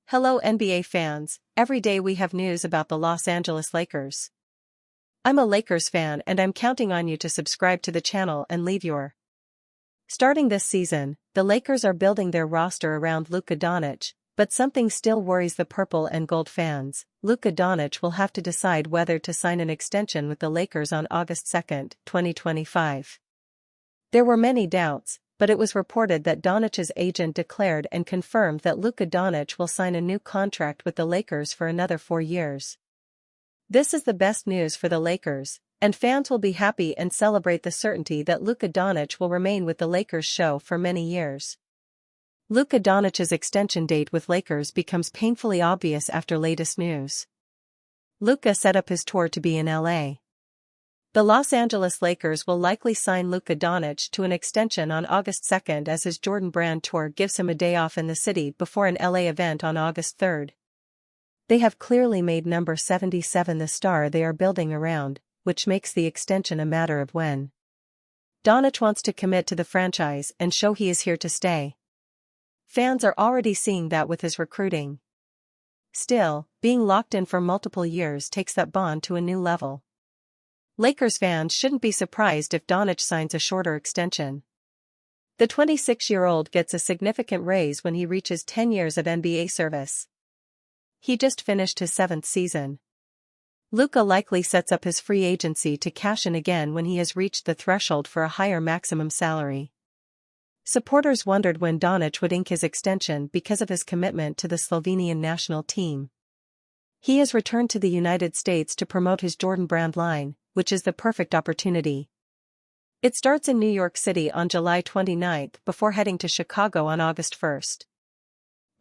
Hello NBA fans, every day we have news about the Los Angeles Lakers. I'm a Lakers fan and I'm counting on you to subscribe to the channel and leave your. Starting this season, the Lakers are building their roster around Luka Doncic, but something still worries the purple and gold fans. Luka Doncic will have to decide whether to sign an extension with the Lakers on August 2, 2025. There were many doubts, but it was reported that Doncic's agent declared and confirmed that Luka Doncic will sign a new contract with the Lakers for another 4 years. This is the best news for the Lakers, and fans will be happy and celebrate the certainty that Luka Doncic will remain with the Lakers show for many years. Luka Doncic's extension date with Lakers becomes painfully obvious after latest news. Luka set up his tour to be in LA. The Los Angeles Lakers will likely sign Luka Doncic to an extension on August 2 as his Jordan Brand tour gives him a day off in the city before an LA event on August 3. They have clearly made number 77 the star they are building around, which makes the extension a matter of when. Doncic wants to commit to the franchise and show he is here to stay. Fans are already seeing that with his recruiting. Still, being locked in for multiple years takes that bond to a new level. Lakers fans shouldn't be surprised if Doncic signs a shorter extension. The 26-year-old gets a significant raise when he reaches 10 years of NBA service. He just finished his 7th season. Luka likely sets up his free agency to cash in again when he has reached the threshold for a higher maximum salary. Supporters wondered when Doncic would ink his extension because of his commitment to the Slovenian national team. He has returned to the United States to promote his Jordan Brand line, which is the perfect opportunity. It starts in New York City on July 29 before heading to Chicago on August 1.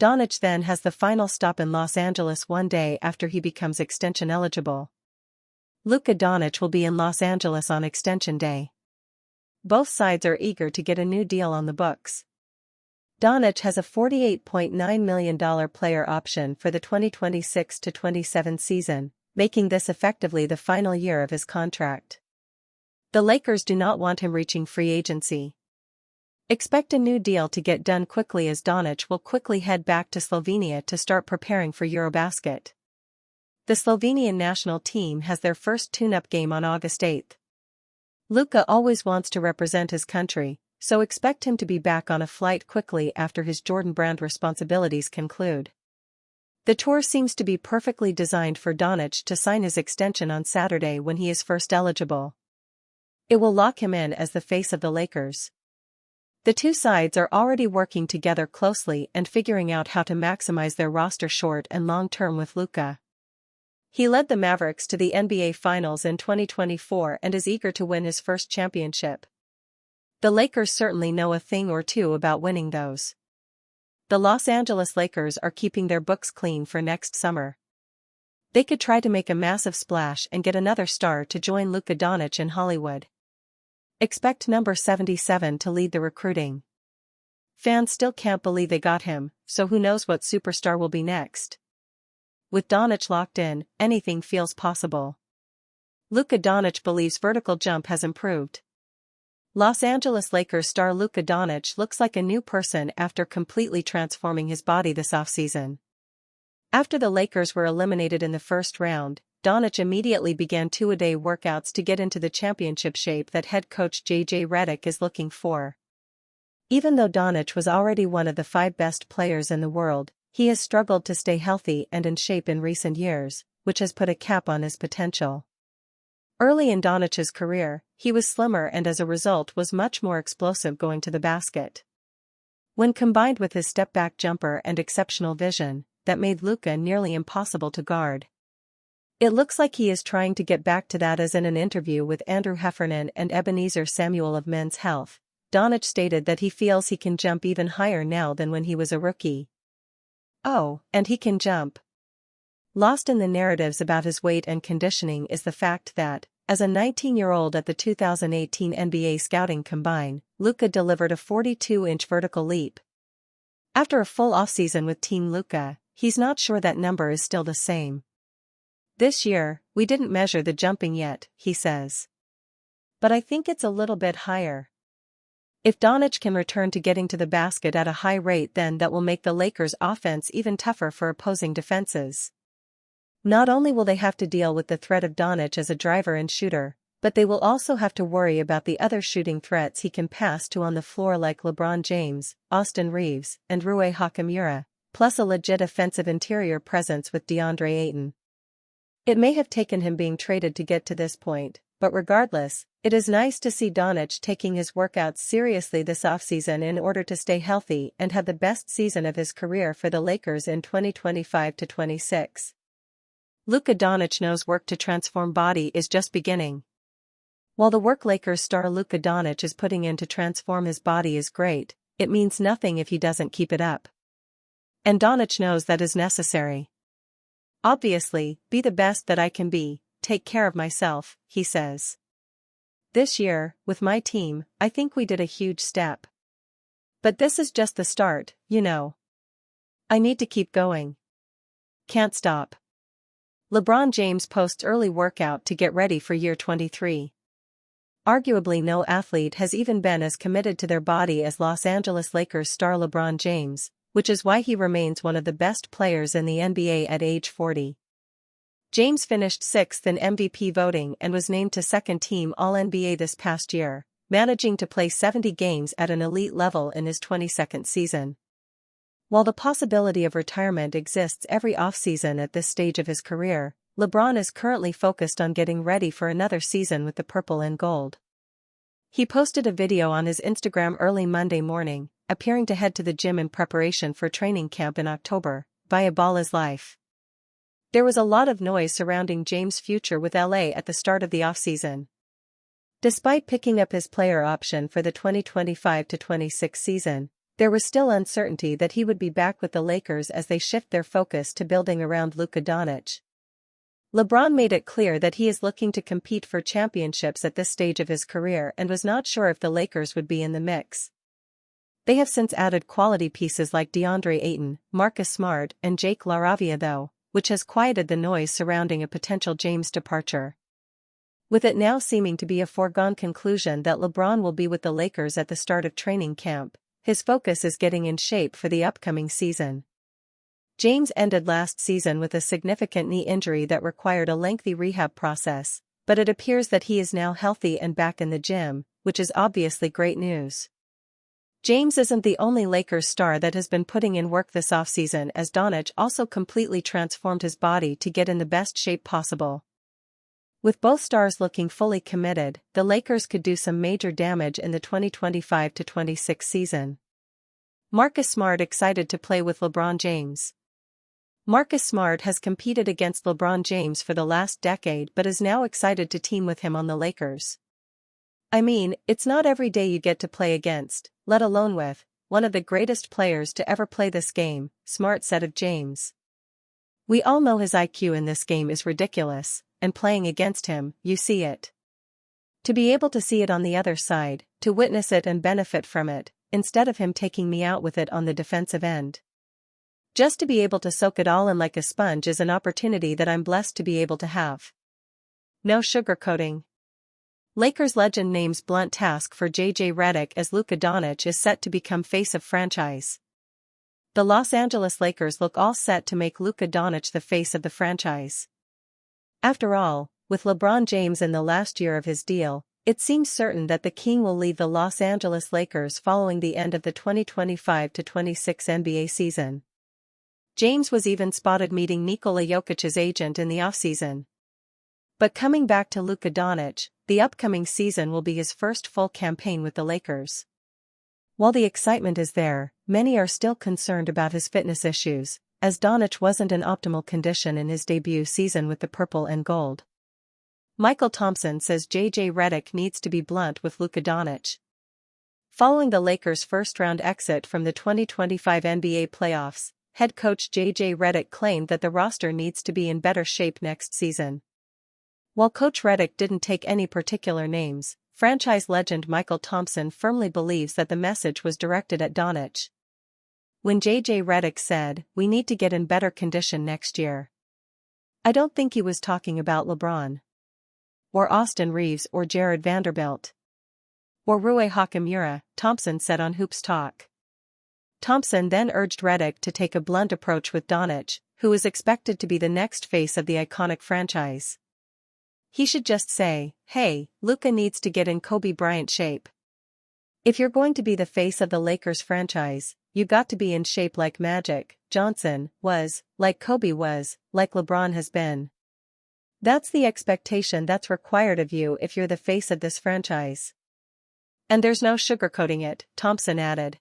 Doncic then has the final stop in Los Angeles one day after he becomes extension eligible. Luka Doncic will be in Los Angeles on extension day. Both sides are eager to get a new deal on the books. Doncic has a $48.9 million player option for the 2026-27 season, making this effectively the final year of his contract. The Lakers do not want him reaching free agency. Expect a new deal to get done quickly as Doncic will quickly head back to Slovenia to start preparing for Eurobasket. The Slovenian national team has their first tune-up game on August 8. Luka always wants to represent his country, so expect him to be back on a flight quickly after his Jordan Brand responsibilities conclude. The tour seems to be perfectly designed for Doncic to sign his extension on Saturday when he is first eligible. It will lock him in as the face of the Lakers. The two sides are already working together closely and figuring out how to maximize their roster short and long term with Luka. He led the Mavericks to the NBA Finals in 2024 and is eager to win his first championship. The Lakers certainly know a thing or two about winning those. The Los Angeles Lakers are keeping their books clean for next summer. They could try to make a massive splash and get another star to join Luka Doncic in Hollywood. Expect number 77 to lead the recruiting. Fans still can't believe they got him, so who knows what superstar will be next. With Doncic locked in, anything feels possible. Luka Doncic believes vertical jump has improved. Los Angeles Lakers star Luka Doncic looks like a new person after completely transforming his body this offseason. After the Lakers were eliminated in the first round, Doncic immediately began 2-a-day workouts to get into the championship shape that head coach J.J. Redick is looking for. Even though Doncic was already one of the 5 best players in the world, he has struggled to stay healthy and in shape in recent years, which has put a cap on his potential. Early in Doncic's career, he was slimmer and as a result was much more explosive going to the basket. When combined with his step-back jumper and exceptional vision, that made Luka nearly impossible to guard. It looks like he is trying to get back to that as in an interview with Andrew Heffernan and Ebenezer Samuel of Men's Health. Doncic stated that he feels he can jump even higher now than when he was a rookie. Oh, and he can jump. Lost in the narratives about his weight and conditioning is the fact that, as a 19-year-old at the 2018 NBA Scouting Combine, Luka delivered a 42-inch vertical leap. After a full offseason with Team Luka, he's not sure that number is still the same. This year, we didn't measure the jumping yet, he says. but I think it's a little bit higher. If Doncic can return to getting to the basket at a high rate, then that will make the Lakers' offense even tougher for opposing defenses. Not only will they have to deal with the threat of Doncic as a driver and shooter, but they will also have to worry about the other shooting threats he can pass to on the floor like LeBron James, Austin Reeves, and Rui Hachimura, plus a legit offensive interior presence with DeAndre Ayton. It may have taken him being traded to get to this point, but regardless, it is nice to see Doncic taking his workouts seriously this offseason in order to stay healthy and have the best season of his career for the Lakers in 2025-26. Luka Doncic knows work to transform body is just beginning. While the work Lakers star Luka Doncic is putting in to transform his body is great, it means nothing if he doesn't keep it up. And Doncic knows that is necessary. Obviously, be the best that I can be, take care of myself, he says. This year, with my team, I think we did a huge step. But this is just the start, you know. I need to keep going. Can't stop. LeBron James posts early workout to get ready for year 23. Arguably no athlete has even been as committed to their body as Los Angeles Lakers star LeBron James, which is why he remains one of the best players in the NBA at age 40. James finished 6th in MVP voting and was named to second-team All-NBA this past year, managing to play 70 games at an elite level in his 22nd season. While the possibility of retirement exists every offseason at this stage of his career, LeBron is currently focused on getting ready for another season with the purple and gold. He posted a video on his Instagram early Monday morning, appearing to head to the gym in preparation for training camp in October, via Ball is Life. There was a lot of noise surrounding James' future with LA at the start of the offseason. Despite picking up his player option for the 2025-26 season, there was still uncertainty that he would be back with the Lakers as they shift their focus to building around Luka Doncic. LeBron made it clear that he is looking to compete for championships at this stage of his career and was not sure if the Lakers would be in the mix. They have since added quality pieces like DeAndre Ayton, Marcus Smart, and Jake LaRavia though, which has quieted the noise surrounding a potential James departure. With it now seeming to be a foregone conclusion that LeBron will be with the Lakers at the start of training camp, his focus is getting in shape for the upcoming season. James ended last season with a significant knee injury that required a lengthy rehab process, but it appears that he is now healthy and back in the gym, which is obviously great news. James isn't the only Lakers star that has been putting in work this offseason, as Doncic also completely transformed his body to get in the best shape possible. With both stars looking fully committed, the Lakers could do some major damage in the 2025-26 season. Marcus Smart excited to play with LeBron James. Marcus Smart has competed against LeBron James for the last decade but is now excited to team with him on the Lakers. I mean, it's not every day you get to play against, let alone with, one of the greatest players to ever play this game, Smart said of James. We all know his IQ in this game is ridiculous, and playing against him, you see it. To be able to see it on the other side, to witness it and benefit from it, instead of him taking me out with it on the defensive end. Just to be able to soak it all in like a sponge is an opportunity that I'm blessed to be able to have. No sugarcoating. Lakers legend names blunt task for JJ Redick as Luka Doncic is set to become face of franchise. The Los Angeles Lakers look all set to make Luka Doncic the face of the franchise. After all, with LeBron James in the last year of his deal, it seems certain that the King will leave the Los Angeles Lakers following the end of the 2025-26 NBA season. James was even spotted meeting Nikola Jokic's agent in the offseason. But coming back to Luka Doncic, the upcoming season will be his first full campaign with the Lakers. While the excitement is there, many are still concerned about his fitness issues, as Doncic wasn't in optimal condition in his debut season with the purple and gold. Michael Thompson says JJ Redick needs to be blunt with Luka Doncic. Following the Lakers' first-round exit from the 2025 NBA playoffs, head coach JJ Redick claimed that the roster needs to be in better shape next season. While Coach Redick didn't take any particular names, franchise legend Michael Thompson firmly believes that the message was directed at Doncic. When JJ Redick said, "We need to get in better condition next year," I don't think he was talking about LeBron. or Austin Reeves or Jared Vanderbilt. Or Rui Hachimura, Thompson said on Hoops Talk. Thompson then urged Redick to take a blunt approach with Doncic, who is expected to be the next face of the iconic franchise. He should just say, "Hey, Luka needs to get in Kobe Bryant shape. If you're going to be the face of the Lakers franchise, you got to be in shape like Magic Johnson was, like Kobe was, like LeBron has been. That's the expectation that's required of you if you're the face of this franchise. And there's no sugarcoating it," Thompson added.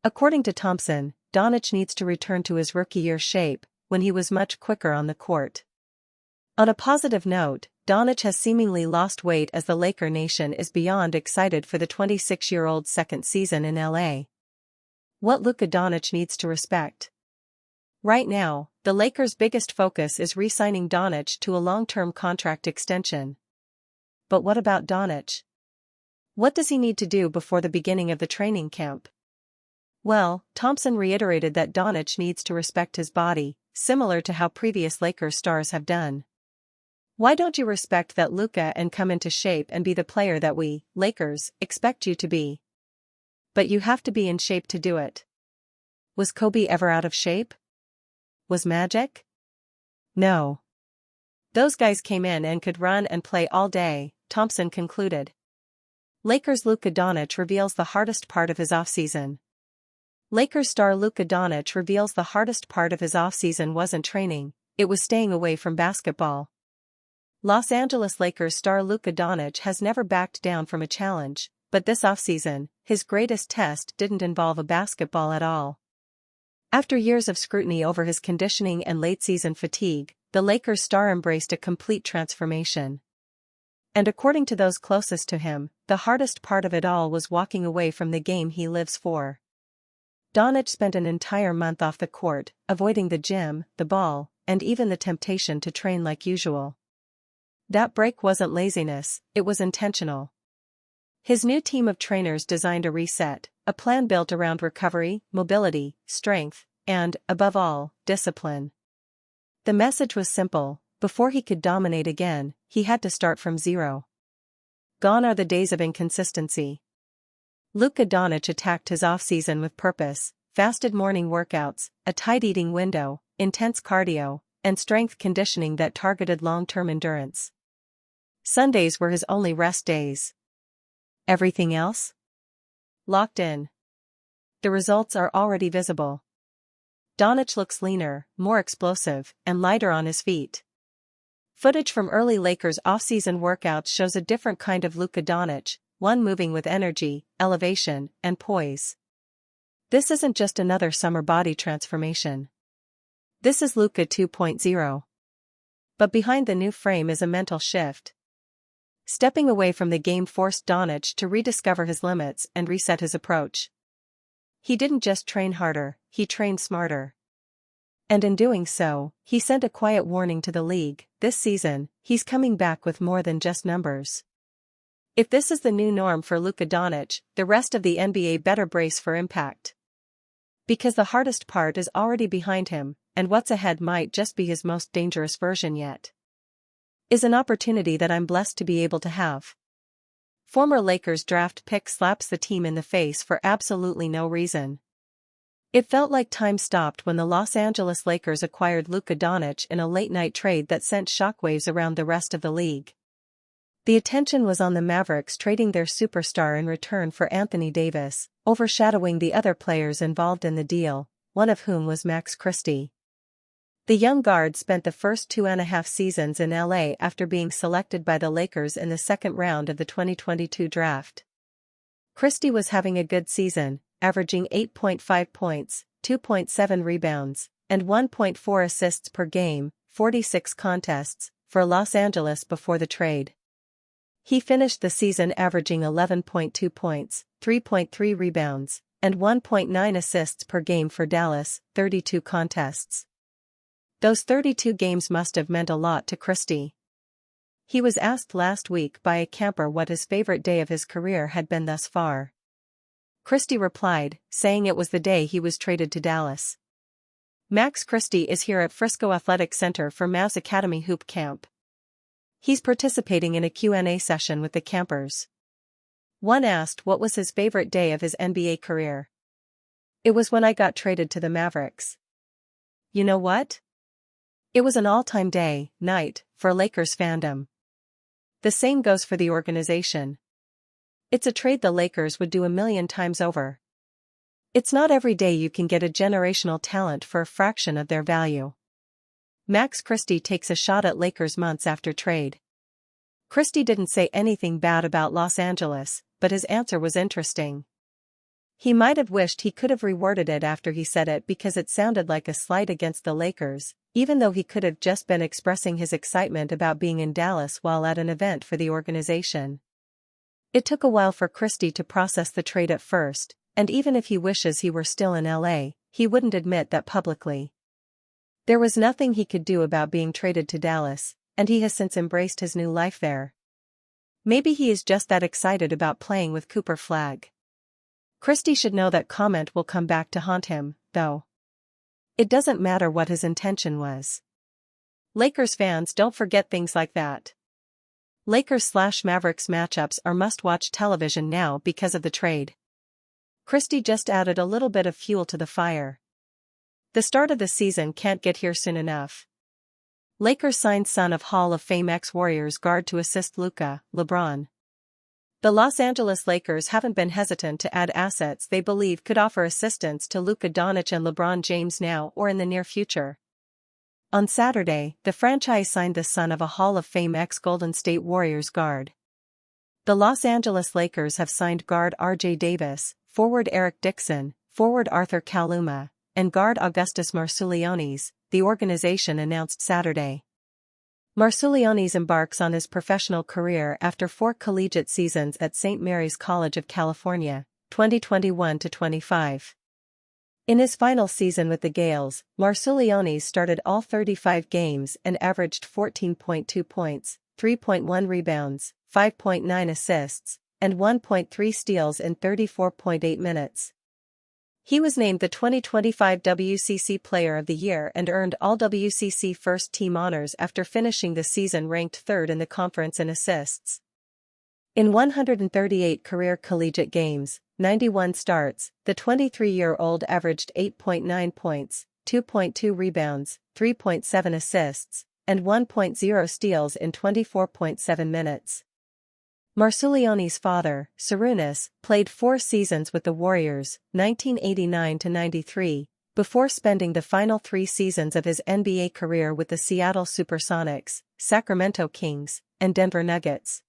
According to Thompson, Doncic needs to return to his rookie year shape, when he was much quicker on the court. On a positive note, Doncic has seemingly lost weight as the Laker Nation is beyond excited for the 26-year-old's second season in LA. What Luka Doncic needs to respect. Right now, the Lakers' biggest focus is re-signing Doncic to a long-term contract extension. But what about Doncic? What does he need to do before the beginning of the training camp? Well, Thompson reiterated that Doncic needs to respect his body, similar to how previous Lakers stars have done. Why don't you respect that, Luka, and come into shape and be the player that we, Lakers, expect you to be? But you have to be in shape to do it. Was Kobe ever out of shape? Was Magic? No. Those guys came in and could run and play all day, Thompson concluded. Lakers' Luka Doncic reveals the hardest part of his offseason. Lakers star Luka Doncic reveals the hardest part of his offseason wasn't training, it was staying away from basketball. Los Angeles Lakers star Luka Doncic has never backed down from a challenge, but this offseason, his greatest test didn't involve a basketball at all. After years of scrutiny over his conditioning and late-season fatigue, the Lakers star embraced a complete transformation. And according to those closest to him, the hardest part of it all was walking away from the game he lives for. Doncic spent an entire month off the court, avoiding the gym, the ball, and even the temptation to train like usual. That break wasn't laziness, it was intentional. His new team of trainers designed a reset, a plan built around recovery, mobility, strength, and, above all, discipline. The message was simple: before he could dominate again, he had to start from zero. Gone are the days of inconsistency. Luka Doncic attacked his offseason with purpose, fasted morning workouts, a tight eating window, intense cardio, and strength conditioning that targeted long-term endurance. Sundays were his only rest days. Everything else? Locked in. The results are already visible. Doncic looks leaner, more explosive, and lighter on his feet. Footage from early Lakers offseason workouts shows a different kind of Luka Doncic, one moving with energy, elevation, and poise. This isn't just another summer body transformation. This is Luka 2.0. But behind the new frame is a mental shift. Stepping away from the game forced Doncic to rediscover his limits and reset his approach. He didn't just train harder, he trained smarter. And in doing so, he sent a quiet warning to the league: this season, he's coming back with more than just numbers. If this is the new norm for Luka Doncic, the rest of the NBA better brace for impact. Because the hardest part is already behind him, and what's ahead might just be his most dangerous version yet. Is an opportunity that I'm blessed to be able to have. Former Lakers draft pick slaps the team in the face for absolutely no reason. It felt like time stopped when the Los Angeles Lakers acquired Luka Doncic in a late-night trade that sent shockwaves around the rest of the league. The attention was on the Mavericks trading their superstar in return for Anthony Davis, overshadowing the other players involved in the deal, one of whom was Max Christie. The young guard spent the first 2.5 seasons in LA after being selected by the Lakers in the second round of the 2022 draft. Christie was having a good season, averaging 8.5 points, 2.7 rebounds, and 1.4 assists per game, 46 contests, for Los Angeles before the trade. He finished the season averaging 11.2 points, 3.3 rebounds, and 1.9 assists per game for Dallas, 32 contests. Those 32 games must have meant a lot to Christie. He was asked last week by a camper what his favorite day of his career had been thus far. Christie replied, saying it was the day he was traded to Dallas. Max Christie is here at Frisco Athletic Center for Mavs Academy Hoop Camp. He's participating in a Q&A session with the campers. One asked what was his favorite day of his NBA career. "It was when I got traded to the Mavericks." You know what? It was an all-time night, for Lakers fandom. The same goes for the organization. It's a trade the Lakers would do 1,000,000 times over. It's not every day you can get a generational talent for a fraction of their value. Max Christie takes a shot at Lakers months after trade. Christie didn't say anything bad about Los Angeles, but his answer was interesting. He might have wished he could have reworded it after he said it because it sounded like a slight against the Lakers, even though he could have just been expressing his excitement about being in Dallas while at an event for the organization. It took a while for Christie to process the trade at first, and even if he wishes he were still in LA, he wouldn't admit that publicly. There was nothing he could do about being traded to Dallas, and he has since embraced his new life there. Maybe he is just that excited about playing with Cooper Flagg. Christie should know that comment will come back to haunt him, though. It doesn't matter what his intention was. Lakers fans don't forget things like that. Lakers/Mavericks matchups are must-watch television now because of the trade. Christie just added a little bit of fuel to the fire. The start of the season can't get here soon enough. Lakers signed son of Hall of Fame ex-Warriors guard to assist LeBron. The Los Angeles Lakers haven't been hesitant to add assets they believe could offer assistance to Luka Doncic and LeBron James now or in the near future. On Saturday, the franchise signed the son of a Hall of Fame ex-Golden State Warriors guard. The Los Angeles Lakers have signed guard R.J. Davis, forward Eric Dixon, forward Arthur Kaluma, and guard Augustas Marciulionis, the organization announced Saturday. Marciulionis embarks on his professional career after 4 collegiate seasons at St. Mary's College of California, 2021-25. In his final season with the Gales, Marciulionis started all 35 games and averaged 14.2 points, 3.1 rebounds, 5.9 assists, and 1.3 steals in 34.8 minutes. He was named the 2025 WCC Player of the Year and earned all WCC first-team honors after finishing the season ranked 3rd in the conference in assists. In 138 career collegiate games, 91 starts, the 23-year-old averaged 8.9 points, 2.2 rebounds, 3.7 assists, and 1.0 steals in 24.7 minutes. Marciulionis' father, Sarunas, played 4 seasons with the Warriors, 1989-93, before spending the final 3 seasons of his NBA career with the Seattle Supersonics, Sacramento Kings, and Denver Nuggets.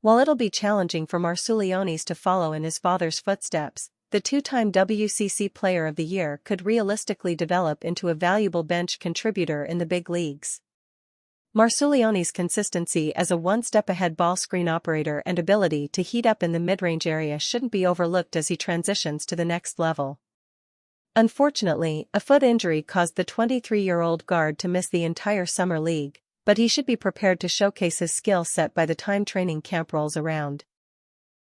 While it'll be challenging for Marciulionis to follow in his father's footsteps, the 2-time WCC Player of the Year could realistically develop into a valuable bench contributor in the big leagues. Marciulionis' consistency as a one-step-ahead ball screen operator and ability to heat up in the mid-range area shouldn't be overlooked as he transitions to the next level. Unfortunately, a foot injury caused the 23-year-old guard to miss the entire summer league, but he should be prepared to showcase his skill set by the time training camp rolls around.